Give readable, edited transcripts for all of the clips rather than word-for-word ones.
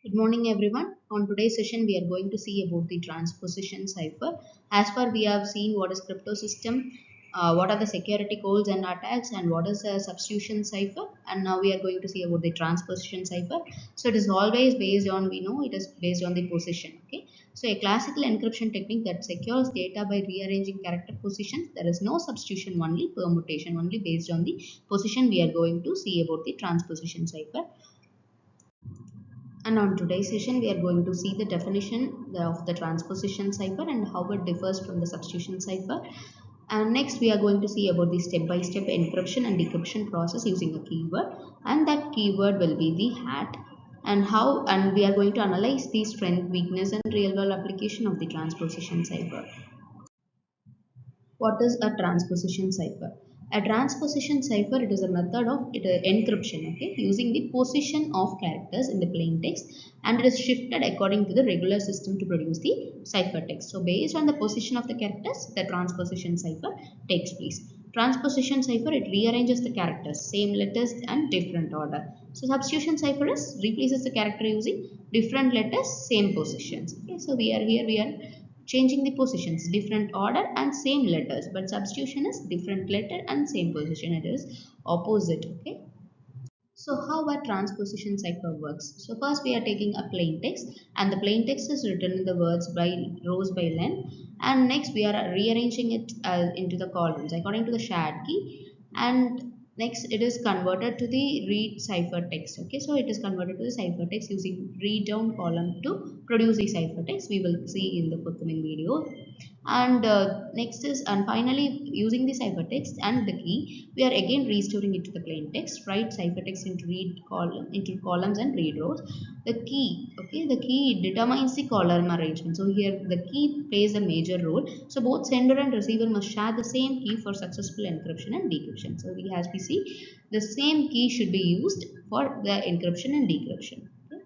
Good morning everyone. On today's session we are going to see about the transposition cipher. As far we have seen what is crypto system, what are the security codes and attacks, and what is a substitution cipher, and now we are going to see about the transposition cipher. So it is always based on, we know it is based on the position. Okay, so a classical encryption technique that secures data by rearranging character positions. There is no substitution, only permutation, only based on the position. We are going to see about the transposition cipher. And on today's session, we are going to see the definition of the transposition cipher and how it differs from the substitution cipher. And next, we are going to see about the step-by-step encryption and decryption process using a keyword. And that keyword will be the hat. And we are going to analyze the strength, weakness, and real-world application of the transposition cipher. What is a transposition cipher? A transposition cipher, it is a method of encryption, okay, using the position of characters in the plain text, and it is shifted according to the regular system to produce the ciphertext. So based on the position of the characters, the transposition cipher takes place. Transposition cipher, it rearranges the characters, same letters and different order. So substitution cipher is replaces the character using different letters, same positions. Okay, so we are changing the positions, different order and same letters, but substitution is different letter and same position, it is opposite. Okay, so how a transposition cipher works? So first we are taking a plain text, and the plain text is written in the words by rows by length, and next we are rearranging it into the columns according to the shared key, and next it is converted to the read ciphertext. Okay, so it is converted to the ciphertext using read down column to produce the ciphertext. We will see in the forthcoming video. And finally, using the ciphertext and the key, we are again restoring it to the plain text. Write ciphertext into into columns and read rows. The key, okay, the key determines the column arrangement. So here the key plays a major role. So both sender and receiver must share the same key for successful encryption and decryption. So as we see, the same key should be used for the encryption and decryption. Okay?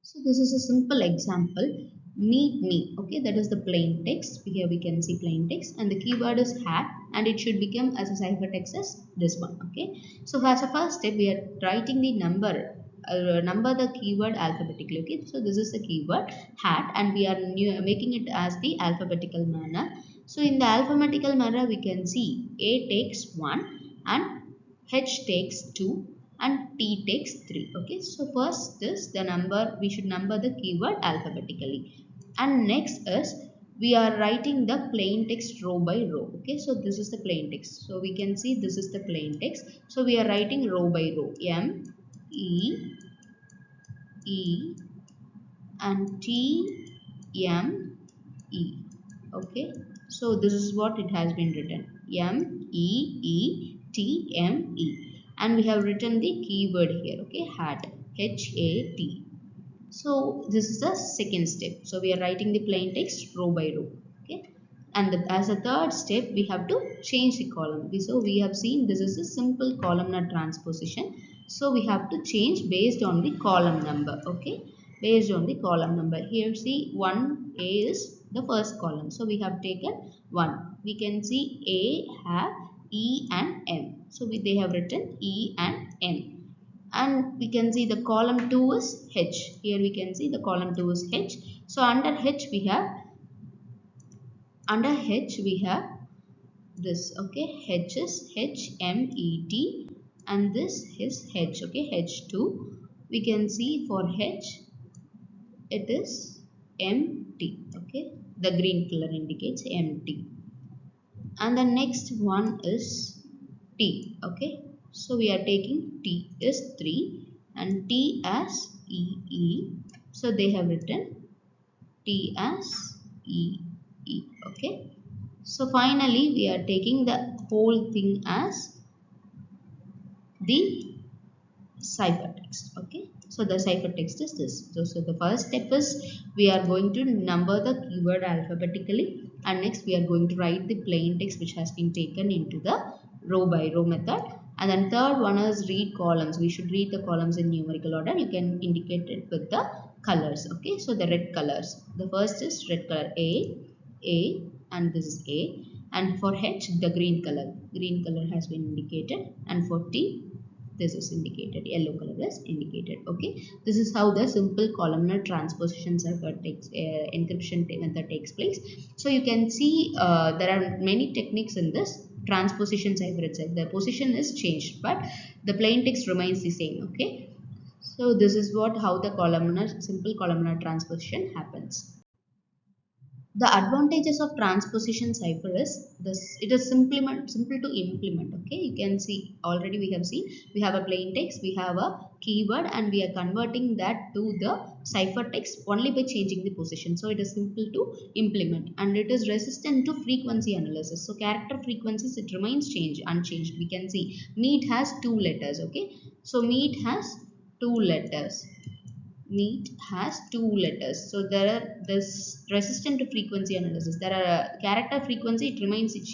So this is a simple example. Meet me. Okay, that is the plain text. Here we can see plain text, and the keyword is hat, and it should become as a ciphertext as this one. Okay, so as a first step, we are writing the number the keyword alphabetically. Okay, so this is the keyword hat, and we are making it as the alphabetical manner. So in the alphabetical manner, we can see A takes 1 and H takes 2 and T takes 3. Okay, so first is the number, we should number the keyword alphabetically, and next is we are writing the plain text row by row. Okay, so this is the plain text, so we can see this is the plain text, so we are writing row by row, M E E and T M E. Okay, so this is what it has been written, M E E T M E, and we have written the keyword here. Okay, hat, HAT. So this is the second step. So we are writing the plain text row by row. Okay, and as a third step, we have to change the column. So we have seen this is a simple columnar transposition. So we have to change based on the column number. Okay, based on the column number. Here see 1A is the first column. So we have taken 1. We can see A have E and M. So they have written E and M. And we can see the column 2 is H. Here we can see the column 2 is H. So under H we have this. Okay, H is HMET, and this is H. Okay, H2. We can see for H it is empty. Okay, the green color indicates empty, and the next one is T. Okay, so we are taking T is 3 and T as EE. So they have written T as EE. Okay, so finally we are taking the whole thing as the ciphertext. Okay, so the ciphertext is this. So the first step is we are going to number the keyword alphabetically, and next we are going to write the plain text which has been taken into the row by row method, and then third one is read columns. We should read the columns in numerical order. You can indicate it with the colors. Okay, so the red colors, the first is red color, A, and this is A, and for H the green color has been indicated, and for T this is indicated, yellow color is indicated. Okay, this is how the simple columnar transposition cipher takes encryption method takes place. So you can see there are many techniques in this transposition cipher itself. The position is changed, but the plain text remains the same. Okay, so this is what how the columnar simple columnar transposition happens. The advantages of transposition cipher is this: it is simple to implement. Okay, you can see already we have seen we have a plain text, we have a keyword, and we are converting that to the ciphertext only by changing the position. So it is simple to implement, and it is resistant to frequency analysis. So character frequencies, it remains unchanged. We can see meat has two letters. Okay, so meat has two letters. Meat has two letters, so there are this resistant to frequency analysis. There are character frequency, it remains the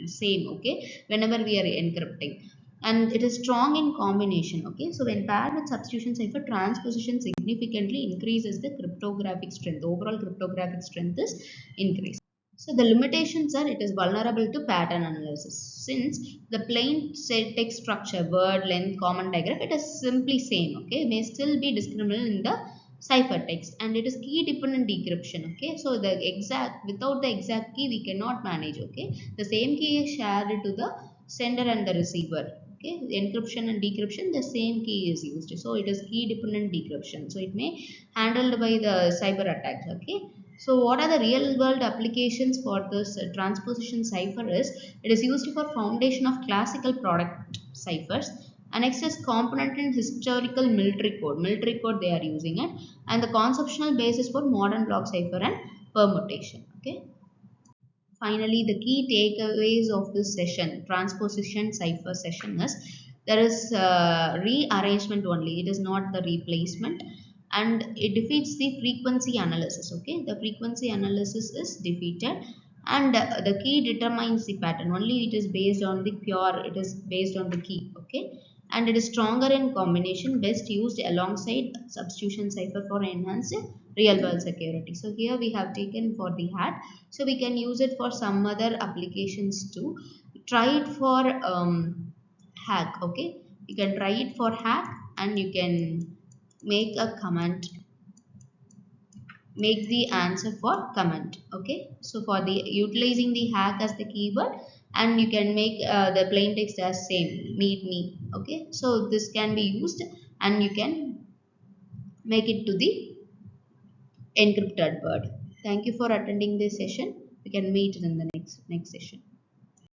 same. Okay, whenever we are encrypting, and it is strong in combination. Okay, so when paired with substitution cipher, transposition significantly increases the cryptographic strength. The overall cryptographic strength is increased. So the limitations are, it is vulnerable to pattern analysis. Since the plain text structure, word, length, common digraph, it is simply same. Okay, may still be discriminable in the ciphertext, and it is key dependent decryption. Okay, so the exact, without the exact key we cannot manage. Okay, the same key is shared to the sender and the receiver. Okay, the encryption and decryption, the same key is used. So it is key dependent decryption. So it may handled by the cyber attacks. Okay, so what are the real world applications for this transposition cipher is, it is used for foundation of classical product ciphers. And next is component in historical military code they are using it, and the conceptual basis for modern block cipher and permutation. Okay. Finally, the key takeaways of this session, transposition cipher session, is there is rearrangement only. It is not the replacement, and it defeats the frequency analysis. Okay, the frequency analysis is defeated, and the key determines the pattern. Only it is based on the pure. It is based on the key. Okay, and it is stronger in combination, best used alongside substitution cipher for enhanced real world security. So here we have taken for the hat, so we can use it for some other applications too. Try it for hack. Okay, you can try it for hack, and you can make a comment, make the answer for comment. Okay, so for the utilizing the hack as the keyword, and you can make the plain text as same, meet me. Okay, so this can be used, and you can make it to the encrypted word. Thank you for attending this session. We can meet in the next session.